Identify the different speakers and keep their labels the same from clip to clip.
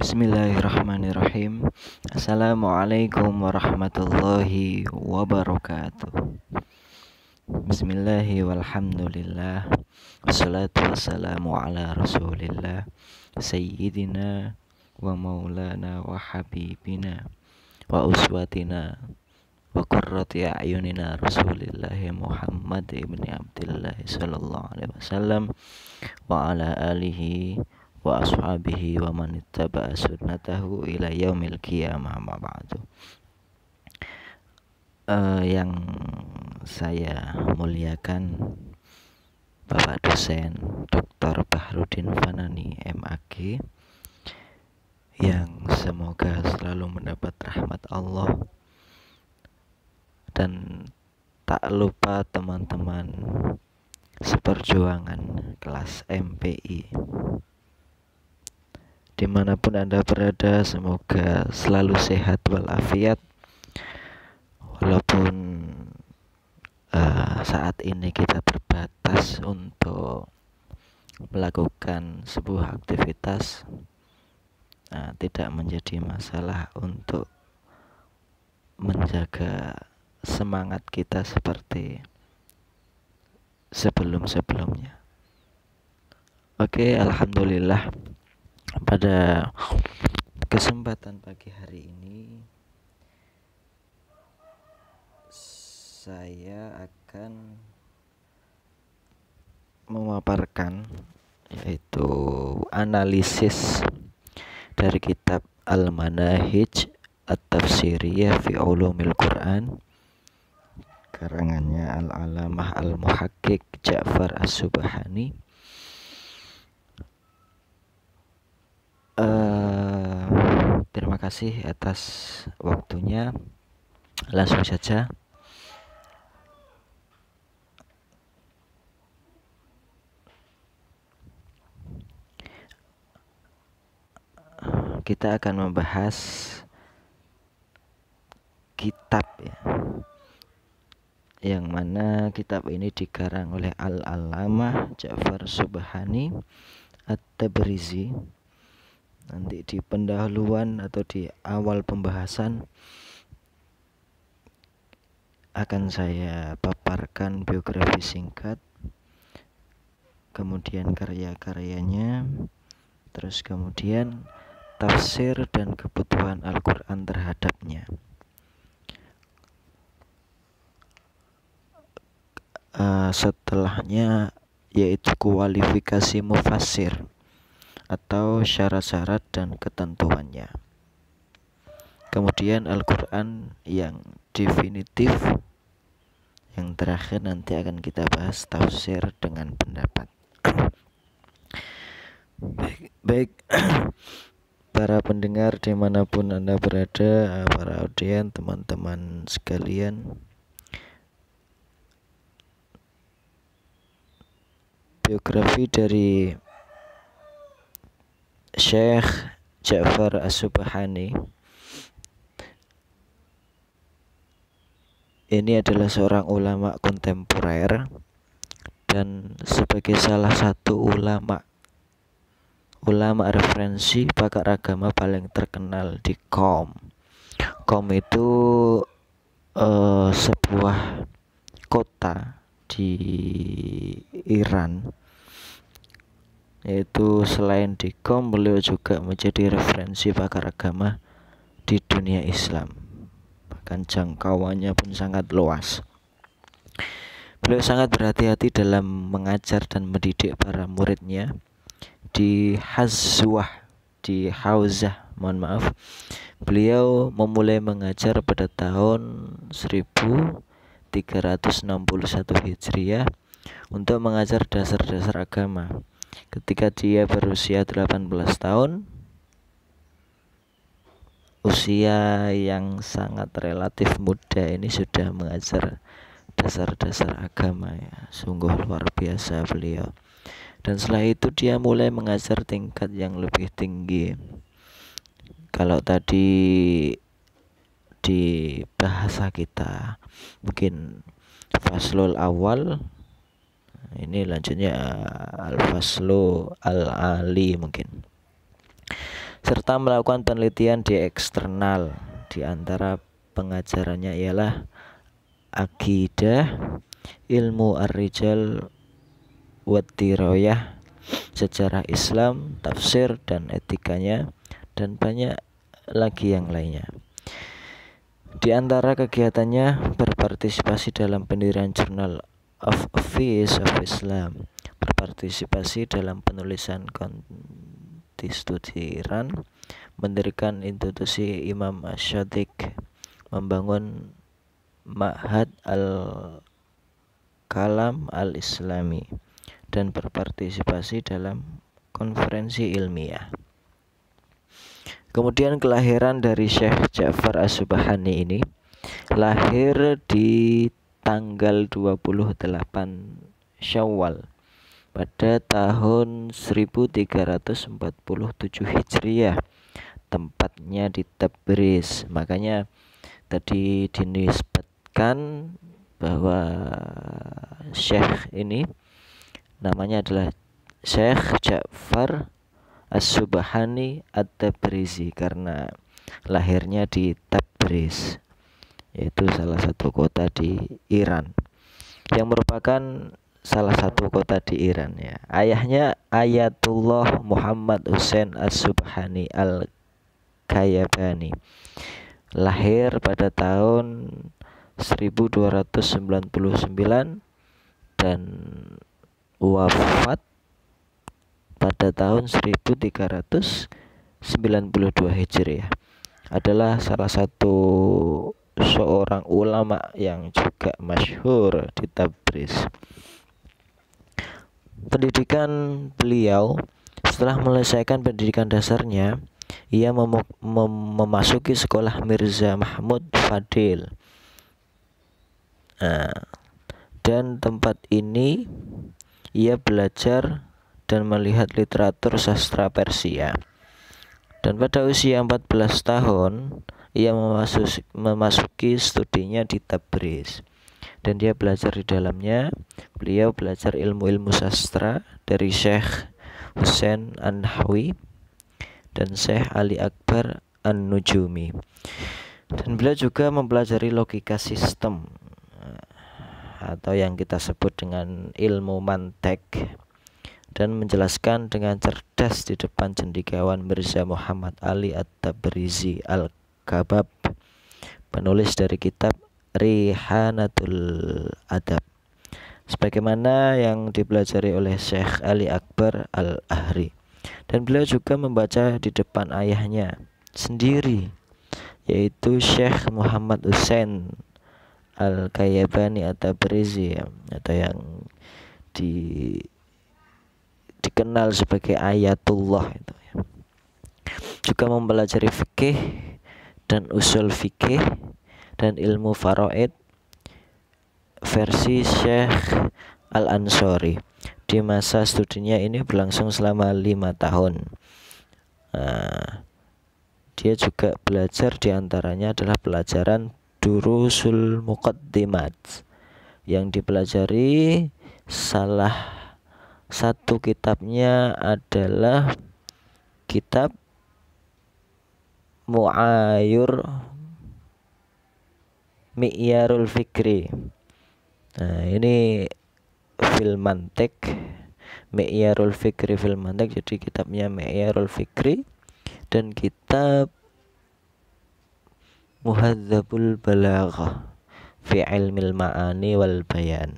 Speaker 1: Bismillahirrahmanirrahim. Assalamualaikum warahmatullahi wabarakatuh. Bismillahi walhamdulillah. Wassalatu wassalamu ala rasulillah Sayyidina wa maulana wa habibina wa uswatina wa qurrati a'yunina Rasulillahi Muhammad ibni Abdillah sallallahu alaihi wasallam wa ala alihi wa ashabihi wa man ittaba'a sunnatahu ila yaumil qiyamah, ma ba'du. Yang saya muliakan Bapak dosen Dr. Bahrudin Fanani MAG, yang semoga selalu mendapat rahmat Allah, dan tak lupa teman-teman seperjuangan kelas MPI dimanapun Anda berada, semoga selalu sehat walafiat. Walaupun saat ini kita terbatas untuk melakukan sebuah aktivitas, tidak menjadi masalah untuk menjaga semangat kita seperti sebelum-sebelumnya. Oke, alhamdulillah. Pada kesempatan pagi hari ini saya akan memaparkan yaitu analisis dari kitab Al-Manahij At-Tafsiriyah fi Ulumil Quran, karangannya Al-Alamah Al-Muhaqqiq Ja'far As-Subhani. Terima kasih atas waktunya. Langsung saja kita akan membahas kitab yang mana kitab ini dikarang oleh Al-Alamah Ja'far Subhani At-Tabrizi. Nanti di pendahuluan atau di awal pembahasan akan saya paparkan biografi singkat, kemudian karya-karyanya, terus kemudian tafsir dan kebutuhan Al-Quran terhadapnya. Setelahnya yaitu kualifikasi mufassir atau syarat-syarat dan ketentuannya. Kemudian Al-Quran yang definitif. Yang terakhir nanti akan kita bahas tafsir dengan pendapat. Baik. Para pendengar dimanapun Anda berada, para audien, teman-teman sekalian, biografi dari Syekh Ja'far As-Subhani ini adalah seorang ulama kontemporer dan sebagai salah satu ulama referensi pakar agama paling terkenal di Qom. Qom itu sebuah kota di Iran, yaitu selain di Qom beliau juga menjadi referensi pakar agama di dunia Islam, bahkan jangkauannya pun sangat luas. Beliau sangat berhati-hati dalam mengajar dan mendidik para muridnya. Di Hauzah, beliau memulai mengajar pada tahun 1361 Hijriah untuk mengajar dasar-dasar agama. Ketika dia berusia 18 tahun, usia yang sangat relatif muda ini sudah mengajar dasar-dasar agama, ya. Sungguh luar biasa beliau. Dan setelah itu dia mulai mengajar tingkat yang lebih tinggi. Kalau tadi di bahasa kita mungkin faslul awal, ini lanjutnya al-faslu al-ali mungkin. serta melakukan penelitian di eksternal. Di antara pengajarannya ialah akidah, ilmu ar-rijal wat dirayah, sejarah Islam, tafsir dan etikanya, dan banyak lagi yang lainnya. Di antara kegiatannya berpartisipasi dalam pendirian Journal of Affairs of Islam, berpartisipasi dalam penulisan konstitusiran, mendirikan institusi Imam Ash-Shadiq, membangun Ma'had al-Kalam al-Islami, dan berpartisipasi dalam konferensi ilmiah. Kemudian kelahiran dari Syekh Ja'far As-Subhani ini, lahir di tanggal 28 Syawal pada tahun 1347 Hijriah, tempatnya di Tabriz. Makanya tadi dinisbatkan bahwa Syekh ini namanya adalah Syekh Ja'far As-Subhani At-Tabrizi karena lahirnya di Tabriz, yaitu salah satu kota di Iran, yang merupakan salah satu kota di Iran ya. Ayahnya Ayatullah Muhammad Hussein As-Subhani Al-Kayabani, lahir pada tahun 1299 dan wafat pada tahun 1392 Hijriah. Adalah salah satu seorang ulama yang juga masyhur di Tabriz. Pendidikan beliau, setelah menyelesaikan pendidikan dasarnya, ia memasuki sekolah Mirza Mahmud Fadil. Dan tempat ini ia belajar dan melihat literatur sastra Persia. Dan pada usia 14 tahun ia memasuki studinya di Tabriz, dan dia belajar di dalamnya. Beliau belajar ilmu-ilmu sastra dari Syekh Husain An-Nahwi dan Syekh Ali Akbar An-Nujumi, dan beliau juga mempelajari logika sistem atau yang kita sebut dengan ilmu mantek, dan menjelaskan dengan cerdas di depan cendekiawan Mirza Muhammad Ali At-Tabrizi Al-Kabab, penulis dari kitab Rihanatul Adab, sebagaimana yang dipelajari oleh Syekh Ali Akbar Al-Ahri. Dan beliau juga membaca di depan ayahnya sendiri, yaitu Syekh Muhammad Hussein Al-Kayabani At-Tabrizi, atau yang dikenal sebagai Ayatullah itu ya. Juga mempelajari fikih dan usul fikih dan ilmu faraid versi Syekh Al-Ansori. Di masa studinya ini berlangsung selama 5 tahun. Dia juga belajar, diantaranya adalah pelajaran Durusul Muqaddimat, yang dipelajari salah satu kitabnya adalah kitab Mu'ayur Mi'yarul Fikri. Nah, ini fil mantik, Mi'yarul Fikri fil mantik. Jadi kitabnya Mi'yarul Fikri dan kitab Muhadzabul Balaghah fi ilmil ma'ani wal bayan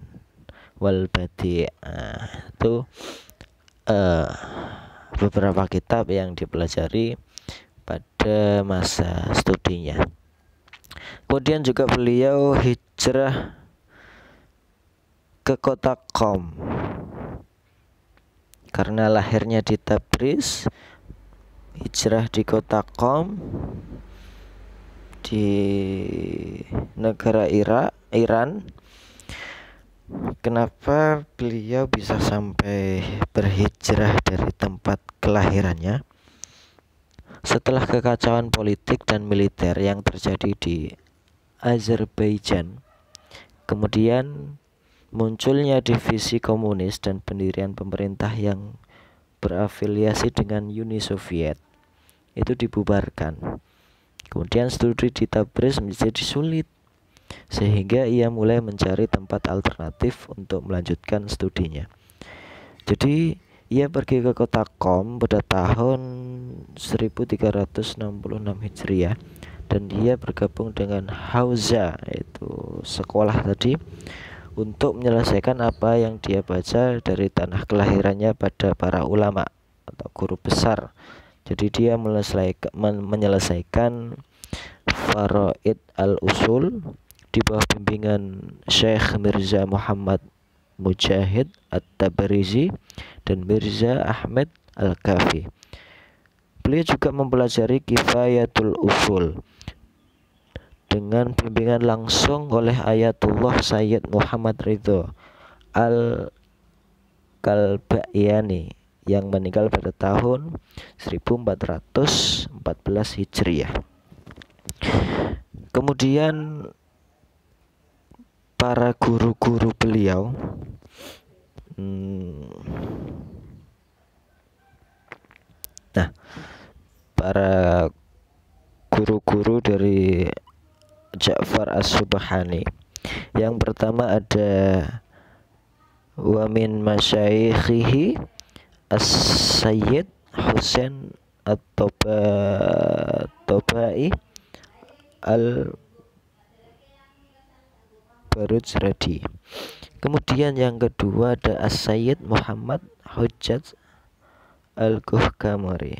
Speaker 1: wal badi'. Itu beberapa kitab yang dipelajari pada masa studinya. Kemudian juga beliau hijrah ke kota Qom karena lahirnya di Tabriz. Hijrah di kota Qom di negara Iran. Kenapa beliau bisa sampai berhijrah dari tempat kelahirannya? Setelah kekacauan politik dan militer yang terjadi di Azerbaijan, kemudian munculnya divisi komunis dan pendirian pemerintah yang berafiliasi dengan Uni Soviet. itu dibubarkan. Kemudian studi di Tabriz menjadi sulit, sehingga ia mulai mencari tempat alternatif untuk melanjutkan studinya. Jadi ia pergi ke kota Qom pada tahun 1366 Hijriah, dan dia bergabung dengan Hauza, yaitu sekolah tadi, untuk menyelesaikan apa yang dia baca dari tanah kelahirannya pada para ulama atau guru besar. Jadi dia menyelesaikan Faraid al-Usul di bawah bimbingan Syekh Mirza Muhammad Mujahid At-Tabarizi dan Mirza Ahmed Al-Kafi. Beliau juga mempelajari Kifayatul Usul dengan bimbingan langsung oleh Ayatullah Sayyid Muhammad Ridho Al-Kalbayani yang meninggal pada tahun 1414 Hijriah. Kemudian para guru-guru beliau para guru-guru dari Ja'far As-Subhani. Yang pertama ada wa min masyaikhihi As-Sayyid Husain At-Tobai Al-Barujradi. Kemudian yang kedua ada As-Sayyid Muhammad Hujjat Al-Kuhkamari.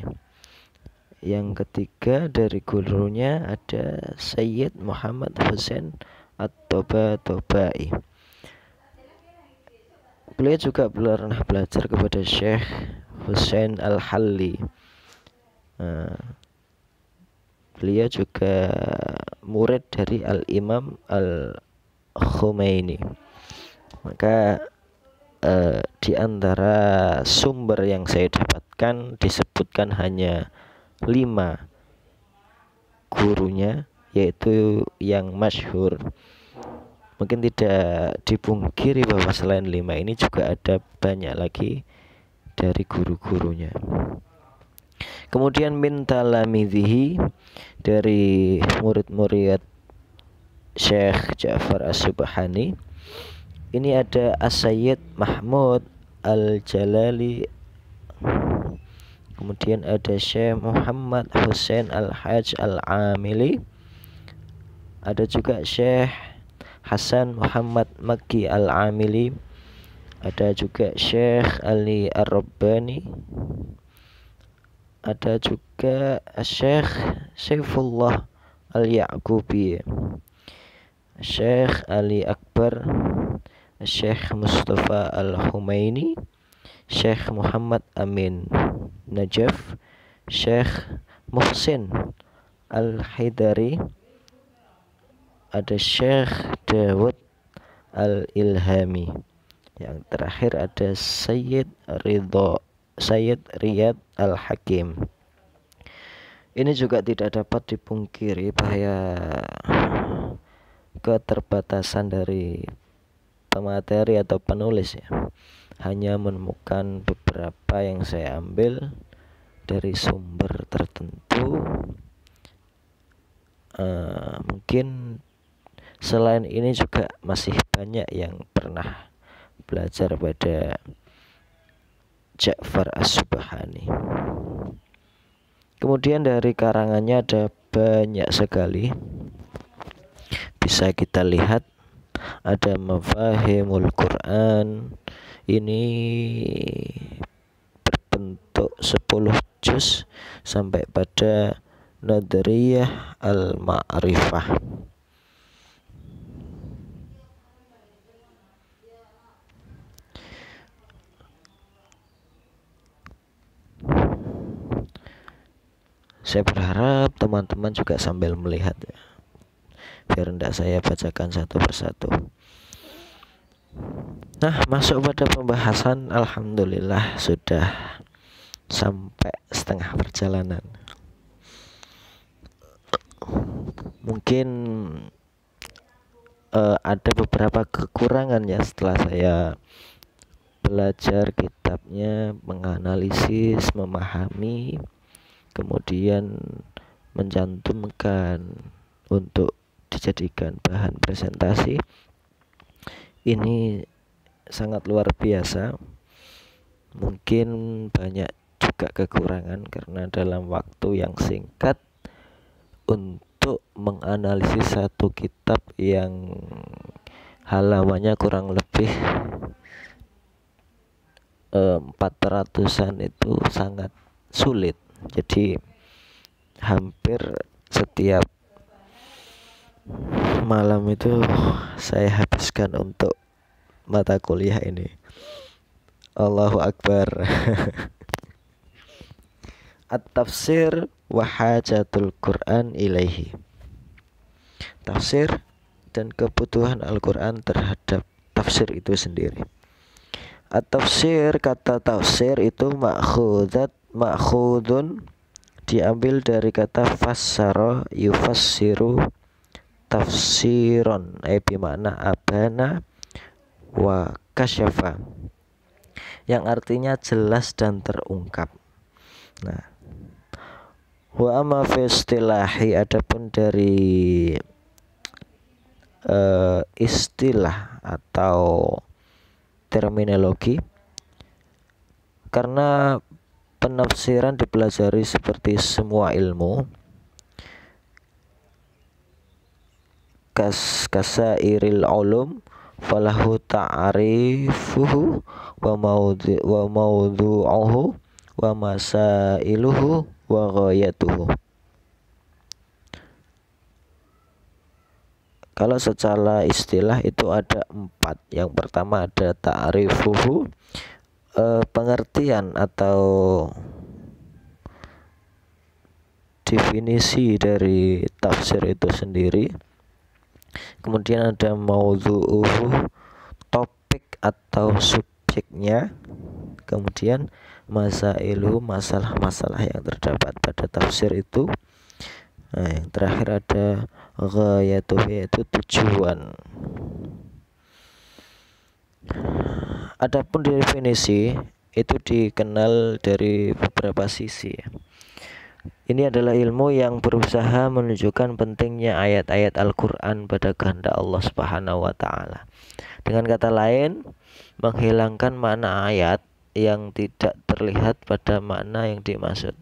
Speaker 1: Yang ketiga dari gurunya ada Sayyid Muhammad Husain At-Tobai. Beliau juga pernah belajar kepada Syekh Husain Al-Halli. Beliau juga murid dari Al-Imam Al-Khumaini. Maka di antara sumber yang saya dapatkan disebutkan hanya 5 gurunya, yaitu yang masyhur. Mungkin tidak dipungkiri bahwa selain 5 ini juga ada banyak lagi dari guru-gurunya. Kemudian min talamidhihi, dari murid-murid Syekh Ja'far As-Subhani. Ini ada As-Sayyid Mahmud Al-Jalali. Kemudian ada Syekh Muhammad Husain Al-Hajj Al-Amili. Ada juga Syekh Hasan Muhammad Makki Al-Amili. Ada juga Syekh Ali Ar-Rabbani. Ada juga Syekh Saifullah Al-Ya'qubi, Syekh Ali Akbar, Syekh Mustafa Al-Humaini, Syekh Muhammad Amin Najaf, Syekh Muhsin Al-Haidari. Ada Syekh Dawud Al-Ilhami. Yang terakhir ada Sayyid Riyad Al-Hakim. Ini juga tidak dapat dipungkiri bahwa keterbatasan dari pemateri atau penulis, ya. Hanya menemukan beberapa yang saya ambil dari sumber tertentu. Mungkin selain ini juga masih banyak yang pernah belajar pada Ja'far As-Subhani. Kemudian dari karangannya ada banyak sekali. Bisa kita lihat ada Mafahimul Quran. Ini berbentuk 10 juz sampai pada Nadriyah Al-Ma'rifah. Saya berharap teman-teman juga sambil melihat, ya, biar tidak saya bacakan satu persatu. Nah, masuk pada pembahasan. Alhamdulillah sudah sampai setengah perjalanan. Mungkin ada beberapa kekurangan, ya, setelah saya belajar kitabnya, menganalisis, memahami. kemudian mencantumkan untuk dijadikan bahan presentasi, ini sangat luar biasa. Mungkin banyak juga kekurangan karena dalam waktu yang singkat untuk menganalisis satu kitab yang halamannya kurang lebih 400-an itu sangat sulit. Jadi hampir setiap malam itu saya habiskan untuk mata kuliah ini. Allahu Akbar. At-tafsir wa hajatul Quran ilaihi. Tafsir dan kebutuhan Al-Quran terhadap tafsir itu sendiri. At-tafsir, kata tafsir itu ma'khudun, diambil dari kata fassara yufassiru tafsiron, bimakna abana wa kasyafa, yang artinya jelas dan terungkap. Nah, wa amma fi istilahi, adapun dari istilah atau terminologi, karena penafsiran dipelajari seperti semua ilmu, kasairil ulum falahu ta'rifuhu wa mawdu'uhu wa masailuhu wa ghayatuhu. Kalau secara istilah itu ada 4. Yang pertama ada ta'rifuhu, pengertian atau definisi dari tafsir itu sendiri. Kemudian ada maudhu'uhu, topik atau subjeknya. Kemudian masailuhu, masalah-masalah yang terdapat pada tafsir itu. Nah, yang terakhir ada ghayatuhu, yaitu tujuan. Adapun definisi itu dikenal dari beberapa sisi. Ini adalah ilmu yang berusaha menunjukkan pentingnya ayat-ayat Al-Quran pada kehendak Allah Subhanahu wa Ta'ala. Dengan kata lain, menghilangkan makna ayat yang tidak terlihat pada makna yang dimaksud.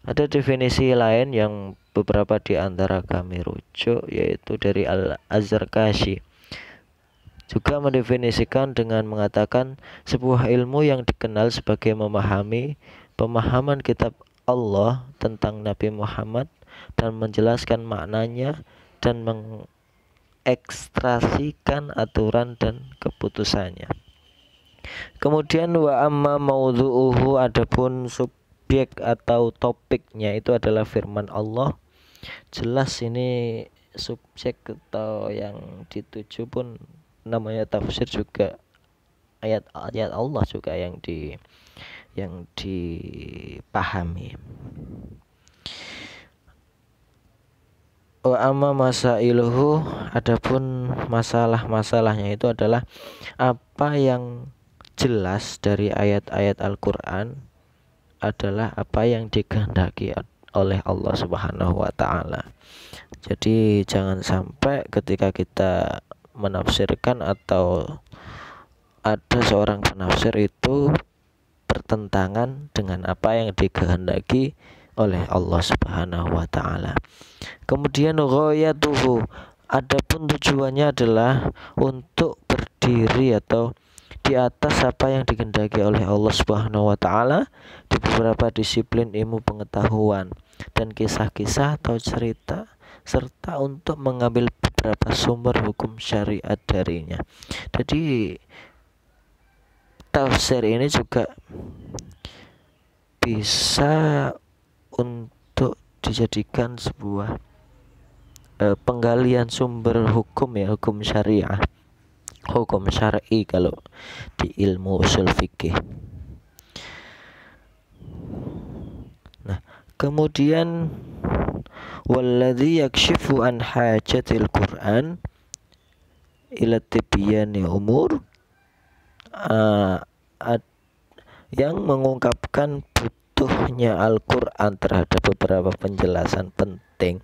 Speaker 1: Ada definisi lain yang beberapa di antara kami rujuk, yaitu dari Al-Zarkashi. Juga mendefinisikan dengan mengatakan sebuah ilmu yang dikenal sebagai memahami pemahaman kitab Allah tentang Nabi Muhammad dan menjelaskan maknanya dan mengekstrasikan aturan dan keputusannya. Kemudian wa amma maudhu'uhu, adapun subjek atau topiknya itu adalah firman Allah. Jelas ini subjek atau yang dituju pun namanya tafsir juga ayat-ayat Allah juga yang dipahami. Wa amma masailuhu, adapun masalah-masalahnya itu adalah apa yang jelas dari ayat-ayat Al-Quran adalah apa yang dikehendaki oleh Allah Subhanahu wa Ta'ala. Jadi jangan sampai ketika kita menafsirkan atau ada seorang penafsir itu bertentangan dengan apa yang dikehendaki oleh Allah Subhanahu wa Ta'ala. Kemudian ghayatuhu, adapun tujuannya adalah untuk berdiri atau di atas apa yang dikehendaki oleh Allah Subhanahu wa Ta'ala di beberapa disiplin ilmu pengetahuan dan kisah-kisah atau cerita, serta untuk mengambil beberapa sumber hukum syariat darinya. Jadi tafsir ini juga bisa untuk dijadikan sebuah penggalian sumber hukum, ya, hukum syariah, hukum syar'i kalau di ilmu usul fikih. Nah, kemudian walladzi yakshifu an hajatil Qur'an ila tibyani umur, yang mengungkapkan butuhnya Al-Quran terhadap beberapa penjelasan penting.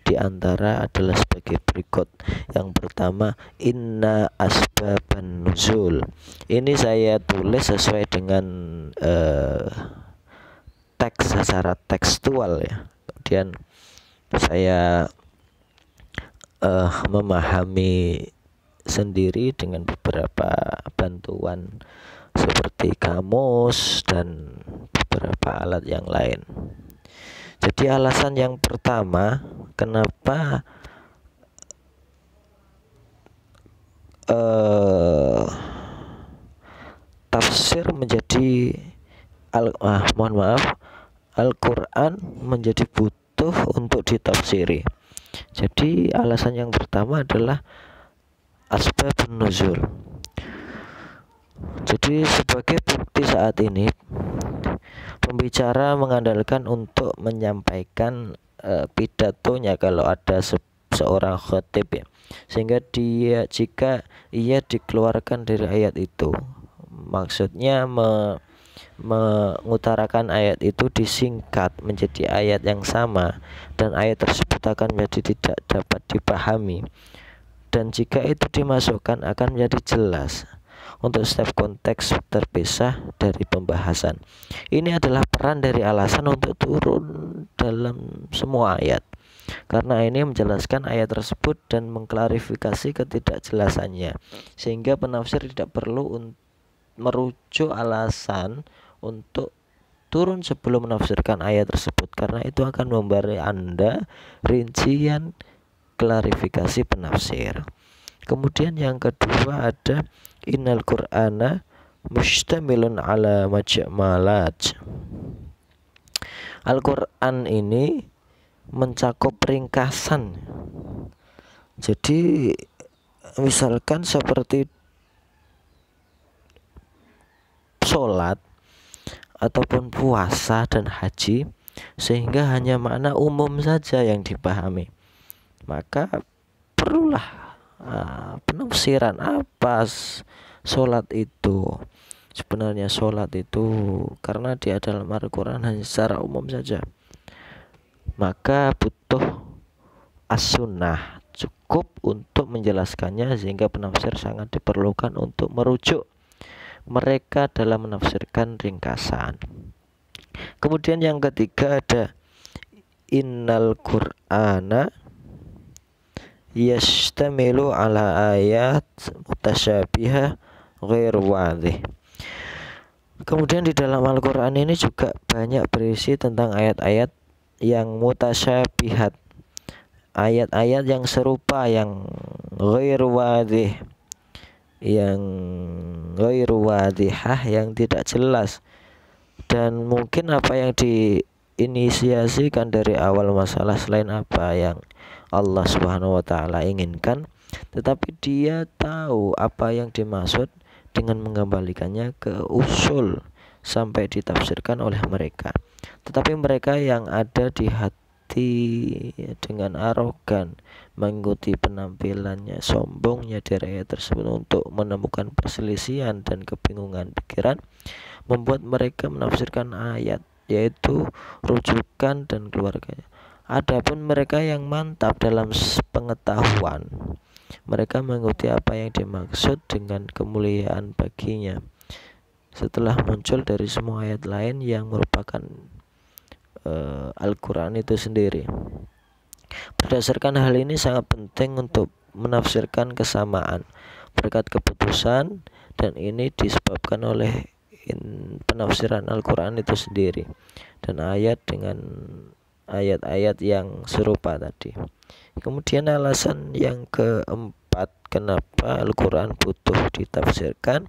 Speaker 1: Di antara adalah sebagai berikut. Yang pertama, inna asbaban nuzul. Ini saya tulis sesuai dengan teks secara tekstual ya. Kemudian saya memahami sendiri dengan beberapa bantuan seperti kamus dan beberapa alat yang lain. Jadi alasan yang pertama kenapa tafsir menjadi Al-Quran menjadi butuh untuk ditafsiri. Jadi alasan yang pertama adalah asbabun nuzul. Jadi sebagai bukti saat ini pembicara mengandalkan untuk menyampaikan pidatonya kalau ada seorang khatib ya, sehingga jika ia dikeluarkan dari ayat itu, maksudnya mengutarakan ayat itu disingkat menjadi ayat yang sama, dan ayat tersebut akan menjadi tidak dapat dipahami, dan jika itu dimasukkan akan menjadi jelas untuk setiap konteks terpisah dari pembahasan. Ini adalah peran dari alasan untuk turun dalam semua ayat, karena ini menjelaskan ayat tersebut dan mengklarifikasi ketidakjelasannya, sehingga penafsir tidak perlu merujuk alasan untuk turun sebelum menafsirkan ayat tersebut, karena itu akan memberi Anda rincian klarifikasi penafsir. Kemudian yang kedua ada innal qur'ana mustamilun ala majmalat. Al-Qur'an ini mencakup ringkasan. Jadi misalkan seperti sholat ataupun puasa dan haji, sehingga hanya makna umum saja yang dipahami, maka perlulah penafsiran apa sholat itu. Sebenarnya sholat itu karena dia dalam Al-Quran hanya secara umum saja, maka butuh as-sunnah cukup untuk menjelaskannya, sehingga penafsir sangat diperlukan untuk merujuk mereka dalam menafsirkan ringkasan. Kemudian yang ketiga ada innal qur'ana yastamilu ala ayat mutasyabiha ghair wadih. Kemudian di dalam Al-Quran ini juga banyak berisi tentang ayat-ayat yang mutasyabihat, ayat-ayat yang serupa, yang ghair wadih, yang ghairu wadihah, yang tidak jelas, dan mungkin apa yang diinisiasikan dari awal masalah selain apa yang Allah Subhanahu wa taala inginkan, tetapi dia tahu apa yang dimaksud dengan mengembalikannya ke usul sampai ditafsirkan oleh mereka. Tetapi mereka yang ada di hati dengan arogan mengikuti penampilannya, sombongnya dari ayat tersebut untuk menemukan perselisihan dan kebingungan pikiran, membuat mereka menafsirkan ayat yaitu rujukan dan keluarganya. Adapun mereka yang mantap dalam pengetahuan, mereka mengikuti apa yang dimaksud dengan kemuliaan baginya setelah muncul dari semua ayat lain yang merupakan Al-Quran itu sendiri. Berdasarkan hal ini sangat penting untuk menafsirkan kesamaan berkat keputusan, dan ini disebabkan oleh penafsiran Al-Quran itu sendiri dan ayat dengan ayat-ayat yang serupa tadi. Kemudian alasan yang keempat kenapa Al-Quran butuh ditafsirkan,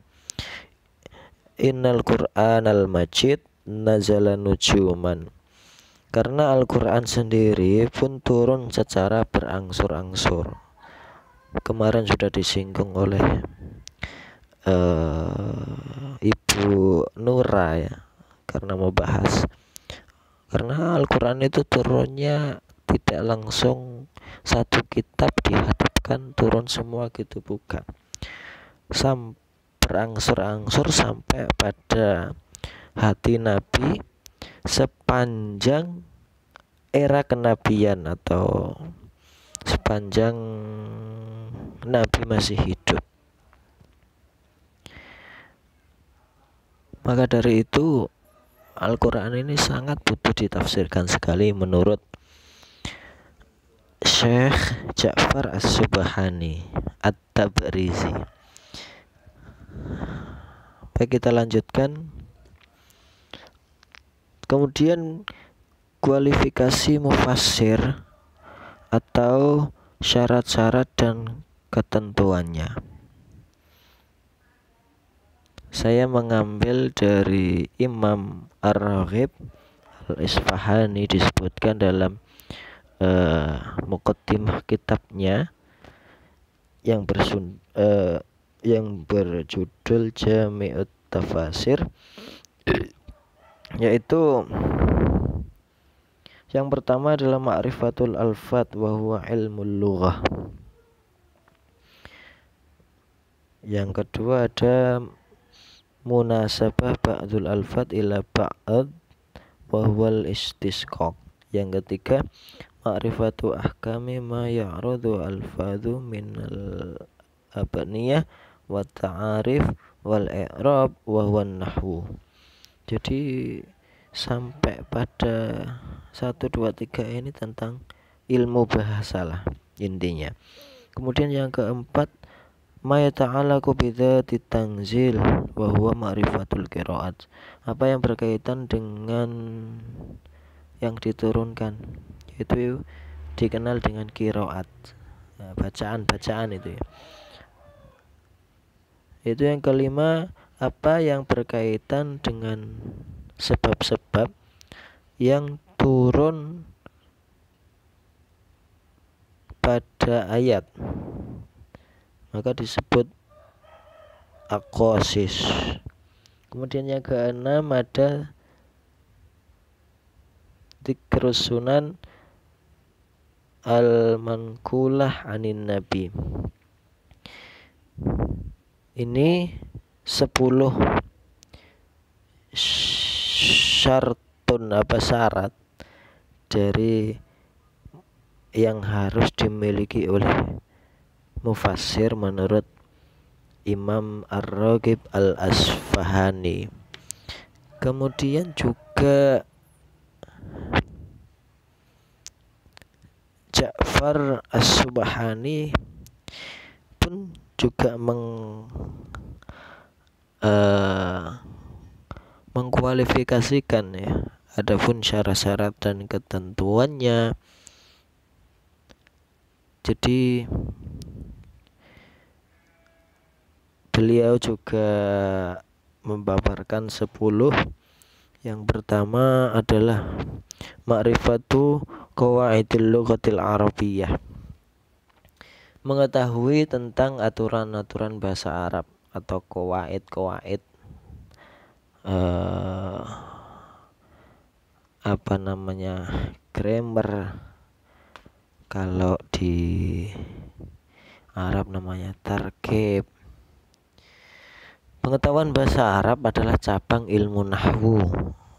Speaker 1: innal Qur'anal Majid nazala nujuman. Karena Al-Quran sendiri pun turun secara berangsur-angsur. Kemarin sudah disinggung oleh Ibu Nura ya, karena membahas, karena Al-Quran itu turunnya tidak langsung satu kitab dihadapkan turun semua gitu, bukan, berangsur-angsur sampai pada hati Nabi sepanjang era kenabian atau sepanjang Nabi masih hidup. Maka dari itu Al-Quran ini sangat butuh ditafsirkan sekali menurut Syekh Ja'far As-Subhani At-Tabrizi. Baik, kita lanjutkan. Kemudian kualifikasi mufassir atau syarat-syarat dan ketentuannya. Saya mengambil dari Imam Ar-Raghib Al-Isfahani, disebutkan dalam muqaddimah kitabnya yang berjudul Jami'ut Tafasir, yaitu yang pertama adalah ma'rifatul alfat wa huwa ilmul lughah. Yang kedua ada munasabah ba'dul alfat ila ba'd wa huwal istisqaq. Yang ketiga ma'rifatu ahkami ma ya'rudu alfadhu minal abniyah wa ta'arif wal i'rab wa huwa nahwu. Jadi sampai pada 1, 2, 3 ini tentang ilmu bahasa lah intinya. Kemudian yang keempat ma yata'allaqu bidzati tanzil wa huwa ma'rifatul qiraat. Apa yang berkaitan dengan yang diturunkan, itu dikenal dengan qiraat. Nah, bacaan itu ya. Itu yang kelima, apa yang berkaitan dengan sebab-sebab yang turun pada ayat, maka disebut aqasis. Kemudian yang keenam ada dzikrus sunan al-mankulah anin nabi. Ini 10 syarat dari yang harus dimiliki oleh mufassir menurut Imam Ar-Raghib Al-Asfahani. Kemudian juga Ja'far As-Subhani pun juga mengkualifikasikan ya, adapun syarat-syarat dan ketentuannya. Jadi beliau juga membabarkan 10. Yang pertama adalah ma'rifatu qawaidil lughatil arabiyyah, mengetahui tentang aturan-aturan bahasa Arab atau qawaid grammar. Kalau di Arab namanya tarkib. Pengetahuan bahasa Arab adalah cabang ilmu nahwu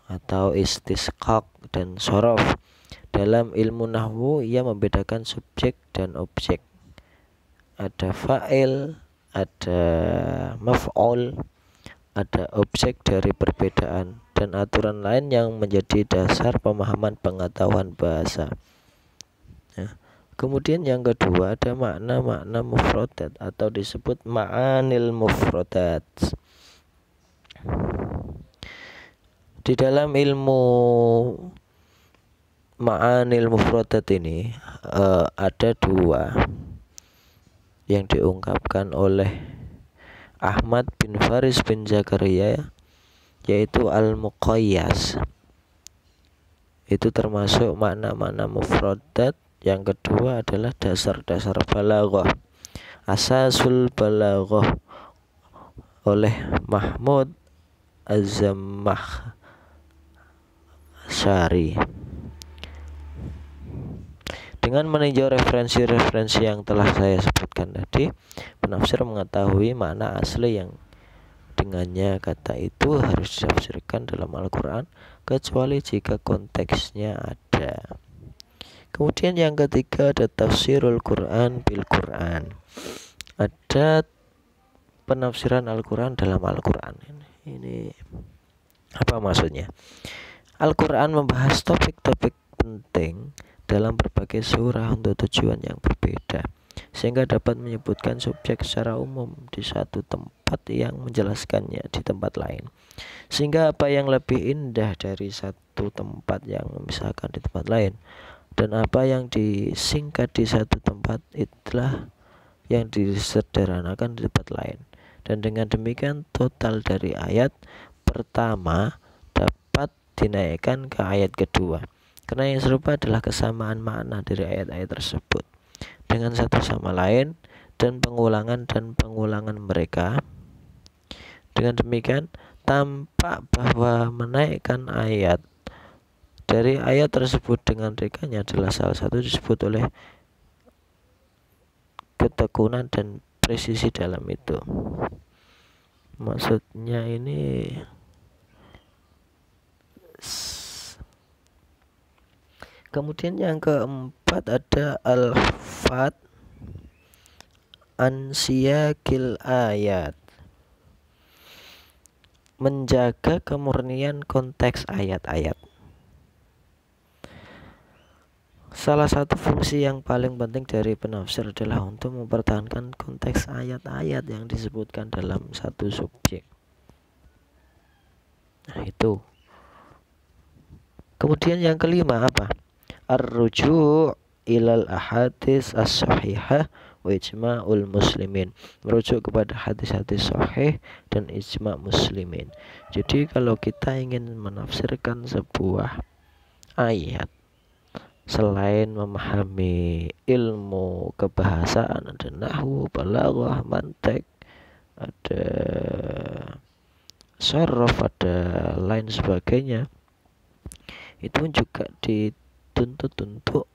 Speaker 1: atau istisqaq dan shorof. Dalam ilmu nahwu ia membedakan subjek dan objek. Ada fa'il, ada maf'ul, ada objek dari perbedaan dan aturan lain yang menjadi dasar pemahaman pengetahuan bahasa. Ya. Kemudian yang kedua ada makna-makna mufradat atau disebut ma'anil mufradat. Di dalam ilmu ma'anil mufradat ini ada 2 yang diungkapkan oleh Ahmad bin Faris bin Zakaria, yaitu al-muqayyas. Itu termasuk makna-makna mufradat. Yang kedua adalah dasar-dasar balaghah, asasul balaghah, oleh Mahmud Az-Zamakhsyari. Dengan meninjau referensi-referensi yang telah saya sebutkan tadi, penafsir mengetahui makna asli yang dengannya kata itu harus ditafsirkan dalam Al-Quran. kecuali jika konteksnya ada. Kemudian yang ketiga ada tafsirul Quran bil Quran. Ada penafsiran Al-Quran dalam Al-Quran. Ini apa maksudnya? Al-Quran membahas topik-topik penting dalam berbagai surah untuk tujuan yang berbeda, sehingga dapat menyebutkan subjek secara umum di satu tempat yang menjelaskannya di tempat lain. Sehingga apa yang lebih indah dari satu tempat yang misalkan di tempat lain, dan apa yang disingkat di satu tempat itulah yang disederhanakan di tempat lain. Dan dengan demikian total dari ayat pertama dapat dinaikkan ke ayat kedua, karena yang serupa adalah kesamaan makna dari ayat-ayat tersebut dengan satu sama lain dan pengulangan mereka. Dengan demikian tampak bahwa menaikkan ayat dari ayat tersebut dengan rekannya adalah salah satu disebut oleh ketekunan dan presisi dalam itu. Maksudnya ini kemudian yang keempat ada al-fat ansiyakil ayat, menjaga kemurnian konteks ayat-ayat. Salah satu fungsi yang paling penting dari penafsir adalah untuk mempertahankan konteks ayat-ayat yang disebutkan dalam satu subjek. Nah, itu. Kemudian yang kelima apa? Ar-ruju' ilal ahadits as-sahihah wa ijma'ul muslimin, merujuk kepada hadis-hadis sahih dan ijma' muslimin. Jadi kalau kita ingin menafsirkan sebuah ayat, selain memahami ilmu kebahasaan, ada nahwu, balaghah, mantik, ada sharaf, ada lain sebagainya, itu juga dituntut untuk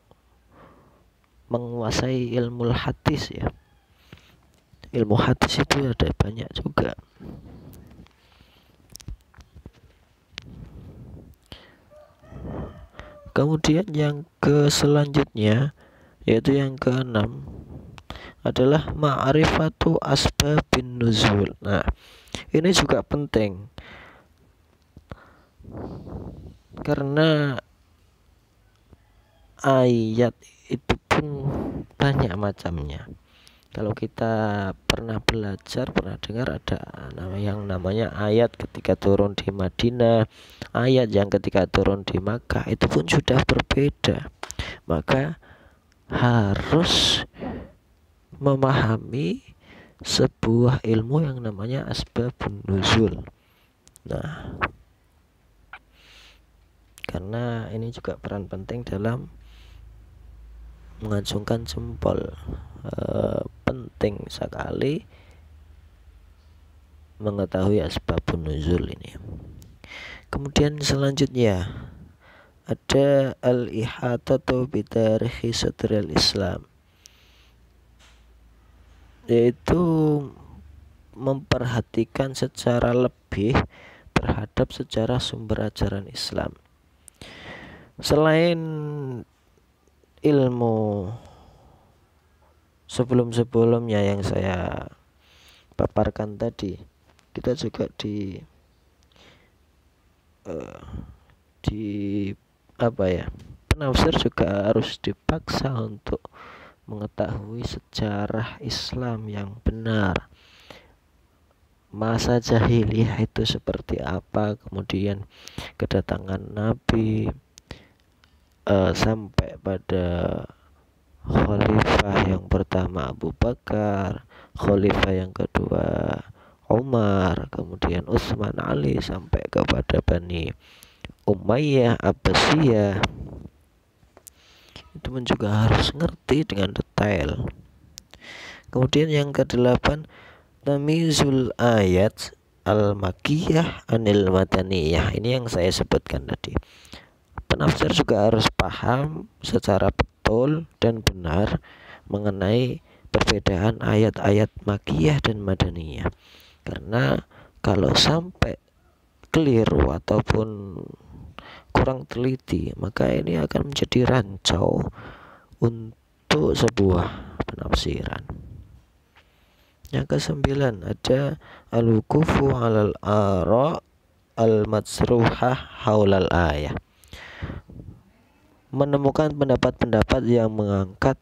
Speaker 1: menguasai ilmu hadis ya. Ilmu hadis itu ada banyak juga. Kemudian yang selanjutnya yaitu yang keenam adalah ma'rifatu asbabin nuzul. Nah, ini juga penting karena ayat itu pun banyak macamnya. Kalau kita pernah belajar, pernah dengar ada yang namanya ayat ketika turun di Madinah, ayat yang ketika turun di Makkah, itu pun sudah berbeda. Maka harus memahami sebuah ilmu yang namanya asbabun nuzul. Nah, karena ini juga peran penting dalam mengacungkan jempol, penting sekali mengetahui asbabun nuzul ini. Kemudian selanjutnya ada al-ihatatu bitarikhi sadril Islam, yaitu memperhatikan secara lebih terhadap sejarah sumber ajaran Islam. Selain ilmu sebelum-sebelumnya yang saya paparkan tadi, kita juga penafsir juga harus dipaksa untuk mengetahui sejarah Islam yang benar. Masa jahiliyah itu seperti apa, kemudian kedatangan Nabi sampai pada khalifah yang pertama Abu Bakar, khalifah yang kedua Umar, kemudian Utsman, Ali, sampai kepada Bani Umayyah, Abbasiyah. Itu pun juga harus ngerti dengan detail. Kemudian yang kedelapan, tamyizul ayat al-makkiyah anil madaniyah. Ini yang saya sebutkan tadi. Penafsir juga harus paham secara betul dan benar mengenai perbedaan ayat-ayat makkiyah dan madaniyah. Karena kalau sampai keliru ataupun kurang teliti, maka ini akan menjadi rancau untuk sebuah penafsiran. Yang kesembilan ada al-wuqufu 'alal ara' al-matsruhah haulal ayah, menemukan pendapat-pendapat yang mengangkat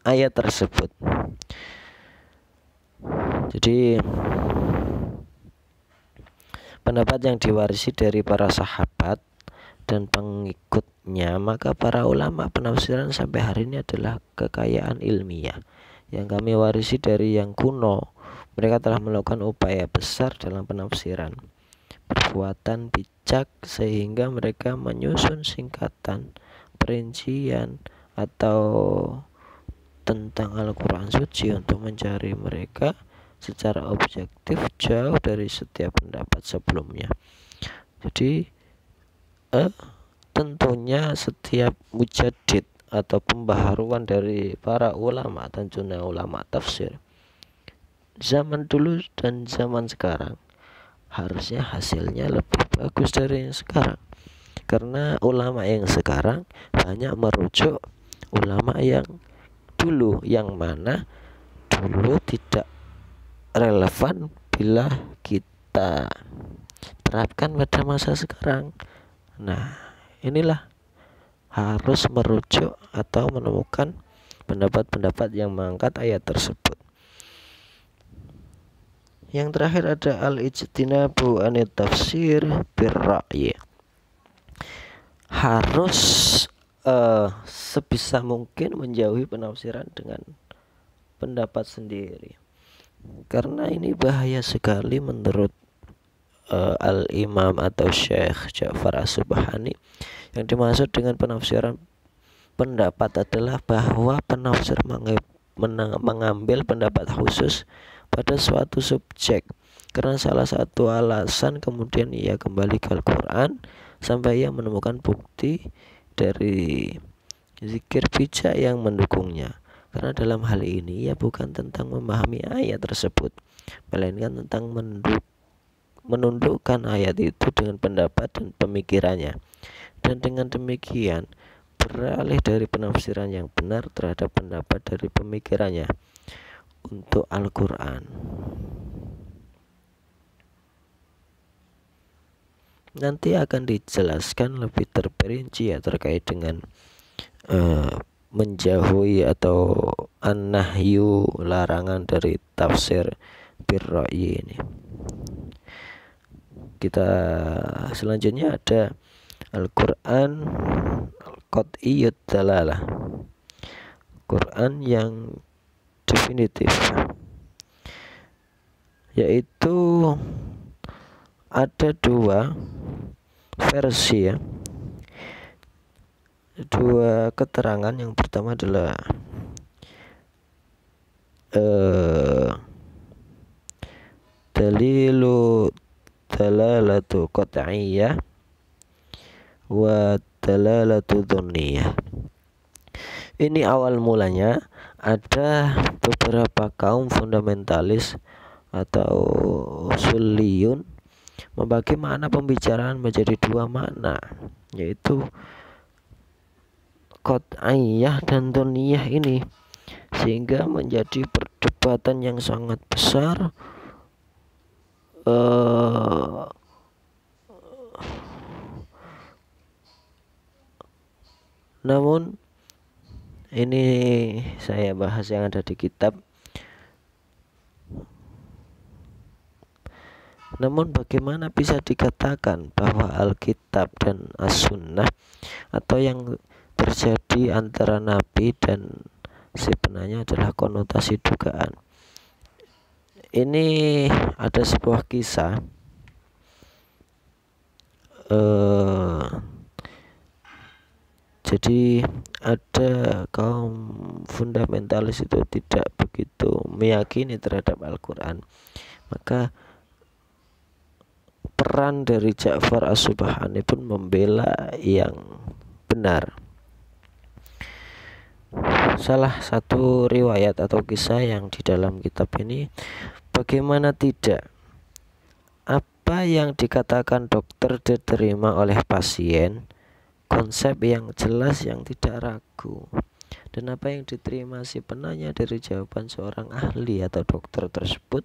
Speaker 1: ayat tersebut. Jadi pendapat yang diwarisi dari para sahabat dan pengikutnya, maka para ulama penafsiran sampai hari ini adalah kekayaan ilmiah yang kami warisi dari yang kuno. Mereka telah melakukan upaya besar dalam penafsiran, perbuatan bijak, sehingga mereka menyusun singkatan, perincian atau tentang Al-Quran suci untuk mencari mereka secara objektif jauh dari setiap pendapat sebelumnya. Jadi tentunya setiap mujaddid atau pembaharuan dari para ulama, tentunya ulama tafsir zaman dulu dan zaman sekarang, harusnya hasilnya lebih bagus dari yang sekarang, karena ulama yang sekarang banyak merujuk ulama yang dulu, yang mana dulu tidak relevan bila kita terapkan pada masa sekarang. Nah, inilah harus merujuk atau menemukan pendapat-pendapat yang mengangkat ayat tersebut. Yang terakhir ada al-ijtinabu anit tafsir birra'yi. Harus sebisa mungkin menjauhi penafsiran dengan pendapat sendiri, karena ini bahaya sekali menurut Al-Imam atau Syekh Ja'far As-Subhani. Yang dimaksud dengan penafsiran pendapat adalah bahwa penafsir mengambil pendapat khusus pada suatu subjek karena salah satu alasan, kemudian ia kembali ke Al-Quran sampai ia menemukan bukti dari zikir bijak yang mendukungnya. Karena dalam hal ini ia bukan tentang memahami ayat tersebut, melainkan tentang menundukkan ayat itu dengan pendapat dan pemikirannya, dan dengan demikian beralih dari penafsiran yang benar terhadap pendapat dari pemikirannya untuk Al-Quran. Nanti akan dijelaskan lebih terperinci ya terkait dengan menjauhi atau an-nahyu, larangan dari tafsir birra'yi ini. Kita selanjutnya ada Al-Quran al-qat'iyyud dalalah, Quran yang definitif, yaitu ada dua versi ya, dua keterangan. Yang pertama adalah dalilu dalalatu qat'iyyah wa dalalatu dhunniyah. Ini awal mulanya ada beberapa kaum fundamentalis atau usuliyun membagi makna pembicaraan menjadi dua makna, yaitu qat'iyyah dan dhunniyah ini, sehingga menjadi perdebatan yang sangat besar. Namun ini saya bahas yang ada di kitab. Namun bagaimana bisa dikatakan bahwa Alkitab dan As-Sunnah atau yang terjadi antara Nabi dan si penanya adalah konotasi dugaan? Ini ada sebuah kisah jadi ada kaum fundamentalis itu tidak begitu meyakini terhadap Al-Quran, maka peran dari Ja'far As-Subhani pun membela yang benar. Salah satu riwayat atau kisah yang di dalam kitab ini, bagaimana tidak, apa yang dikatakan dokter diterima oleh pasien, konsep yang jelas yang tidak ragu. Dan apa yang diterima si penanya dari jawaban seorang ahli atau dokter tersebut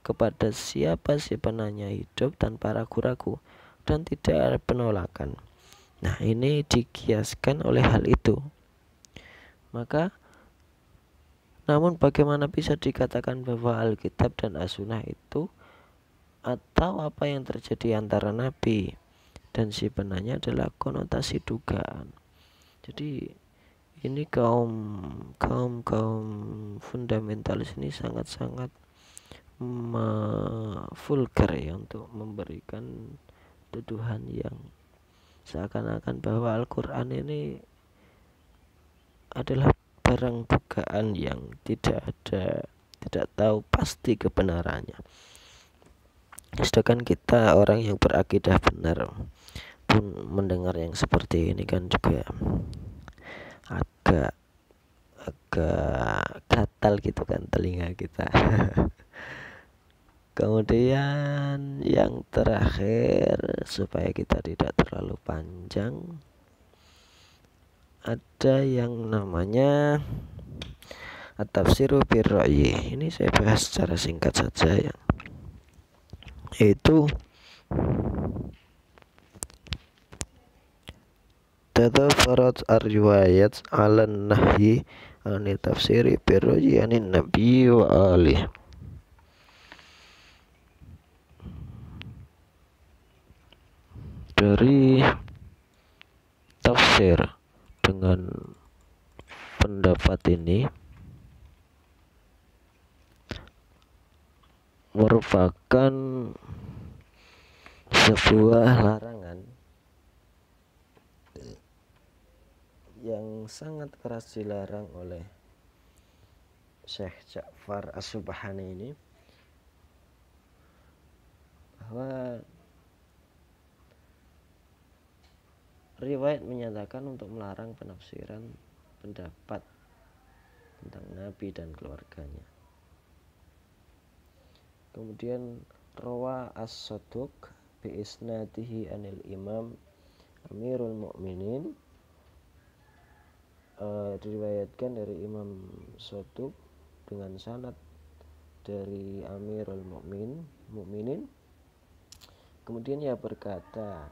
Speaker 1: kepada siapa si penanya hidup tanpa ragu-ragu dan tidak ada penolakan. Nah, ini dikiaskan oleh hal itu. Maka namun bagaimana bisa dikatakan bahwa Alkitab dan As-Sunnah itu atau apa yang terjadi antara Nabi dan si penanya adalah konotasi dugaan. Jadi ini kaum fundamentalis ini sangat-sangat vulgar ya untuk memberikan tuduhan yang seakan-akan bahwa Al-Quran ini adalah barang dugaan yang tidak tahu pasti kebenarannya. Sedangkan kita orang yang berakidah benar pun mendengar yang seperti ini kan juga agak gatal gitu kan telinga kita. Kemudian yang terakhir, supaya kita tidak terlalu panjang, ada yang namanya at-tafsiru bir-ra'yi. Ini saya bahas secara singkat saja ya. Yaitu tadafarat ar-riwayat 'ala nahyi an tafsiri bir-ra'yi anin nabi wa alih. Dari tafsir dengan pendapat ini merupakan sebuah larangan yang sangat keras dilarang oleh Syekh Ja'far As-Subhani ini, bahwa riwayat menyatakan untuk melarang penafsiran pendapat tentang Nabi dan keluarganya. Kemudian rawa as-Saduq bi isnadihi anil Imam Amirul Mukminin, diriwayatkan dari Imam Saduq dengan sanad dari Amirul Mukminin. Kemudian ia berkata,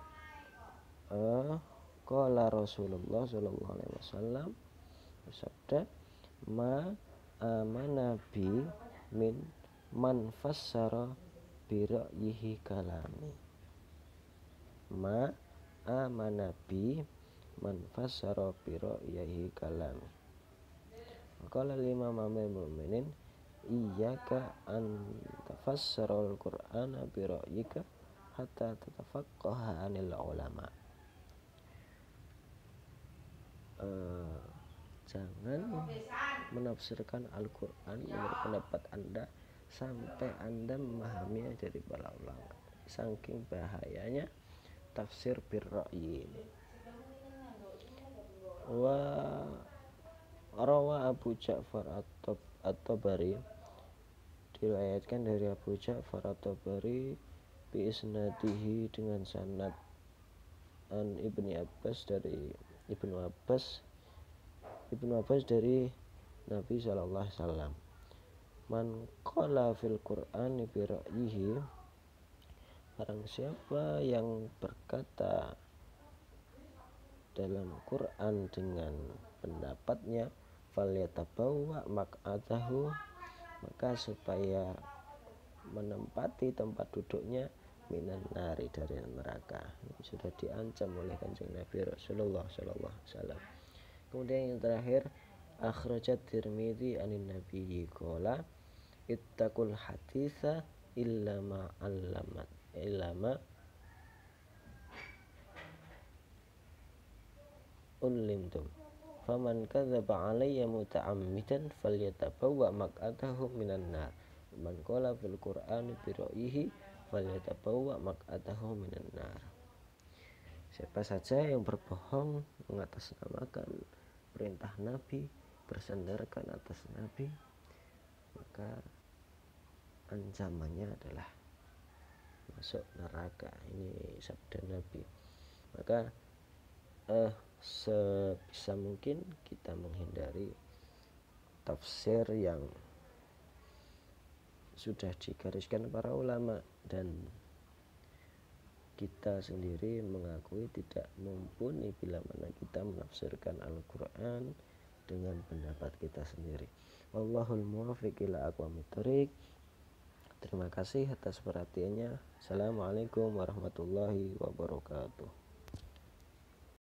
Speaker 1: qala Rasulullah sallallahu alaihi wasallam, bersabda, ma amana bi min man fassara bi ra'yihi kalami. Ma amana bi man fassara bi ra'yihi kalami. Qala Imam Amirul Mukminin, iyyaka an tafassara al-Qur'ana bi ra'yika hatta tatafaqqaha 'anil ulama. Jangan menafsirkan Al-Quran menurut pendapat Anda sampai Anda memahaminya dari para ulama. Saking bahayanya tafsir bir-ra'yi ini. Wa rawa Abu Ja'far at-Tabari, diriwayatkan dari Abu Ja'far at-Tabari bi isnadihi dengan sanad an Ibnu Abbas dari Ibnu Abbas dari Nabi sallallahu alaihi wasallam, man qala fil Qur'ani bi ra'yihi, barang siapa yang berkata dalam Quran dengan pendapatnya, falyatabawwa maq'adahu, maka supaya menempati tempat duduknya minan nari, dari neraka. Ini sudah diancam oleh Kanjeng Nabi Rasulullah sallallahu alaihi wasallam. Kemudian yang terakhir, akhrajat Tirmidzi anin nabiyyi qala ittaqul haditsa illa ma ulimtum faman kadzaba alayya muta'ammidan falyatabawwa maq'adahu minan nar man qala fil qur'ani bi ra'yihi falyatabawwa maq'adahu minan nar. Siapa saja yang berbohong mengatasnamakan perintah Nabi, bersandarkan atas Nabi, maka ancamannya adalah masuk neraka. Ini sabda Nabi. Maka sebisa mungkin kita menghindari tafsir yang sudah digariskan para ulama, dan kita sendiri mengakui tidak mumpuni bila mana kita menafsirkan Al-Quran dengan pendapat kita sendiri. Wallahul muwaffiq ila aqwamit thoriq. Terima kasih atas perhatiannya. Assalamualaikum warahmatullahi wabarakatuh.